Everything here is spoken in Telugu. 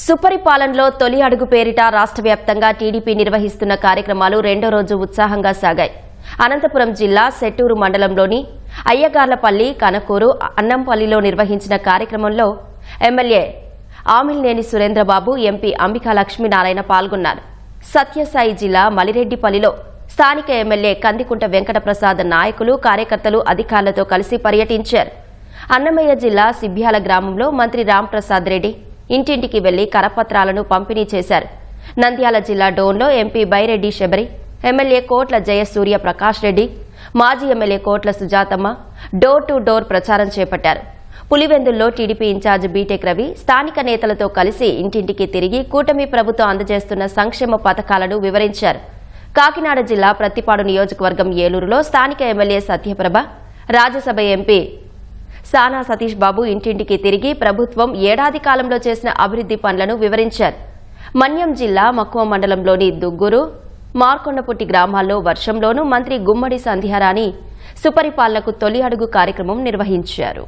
సుపరిపాలనలో తొలి అడుగు పేరిట రాష్ట్ర వ్యాప్తంగా టీడీపీ నిర్వహిస్తున్న కార్యక్రమాలు రెండో రోజు ఉత్సాహంగా సాగాయి. అనంతపురం జిల్లా సెట్టూరు మండలంలోని అయ్యగార్లపల్లి, కనకూరు, అన్నంపల్లిలో నిర్వహించిన కార్యక్రమంలో ఎమ్మెల్యే ఆమిలినేని సురేంద్రబాబు, ఎంపీ అంబికా లక్ష్మీనారాయణ పాల్గొన్నారు. సత్యసాయి జిల్లా మలిరెడ్డిపల్లిలో స్థానిక ఎమ్మెల్యే కందికుంట వెంకటప్రసాద్ నాయకులు, కార్యకర్తలు అధికారులతో కలిసి పర్యటించారు. అన్నమయ్య జిల్లా సిబ్యాల గ్రామంలో మంత్రి రాంప్రసాద్ రెడ్డి ఇంటింటికి వెళ్లి కరపత్రాలను పంపిణీ చేశారు. నంద్యాల జిల్లా డోన్లో ఎంపీ బైరెడ్డి శబరి, ఎమ్మెల్యే కోట్ల జయసూర్య ప్రకాష్ రెడ్డి, మాజీ ఎమ్మెల్యే కోట్ల సుజాతమ్మ డోర్ టు డోర్ ప్రచారం చేపట్టారు. పులివెందుల్లో టీడీపీ ఇన్ఛార్జ్ బీటెక్ రవి స్థానిక నేతలతో కలిసి ఇంటింటికి తిరిగి కూటమి ప్రభుత్వం అందజేస్తున్న సంక్షేమ పథకాలను వివరించారు. కాకినాడ జిల్లా ప్రత్తిపాడు నియోజకవర్గం ఏలూరులో స్థానిక ఎమ్మెల్యే సత్యప్రభ, రాజ్యసభ ఎంపీ సానా సతీష్ బాబు ఇంటింటికి తిరిగి ప్రభుత్వం ఏడాది కాలంలో చేసిన అభివృద్ధి పనులను వివరించారు. మన్యం జిల్లా మక్కువ మండలంలోని దుగ్గురు, మార్కొండపుట్టి గ్రామాల్లో వర్షంలోనూ మంత్రి గుమ్మడి సంధ్యారాణి సుపరిపాలనకు తొలి అడుగు కార్యక్రమం నిర్వహించారు.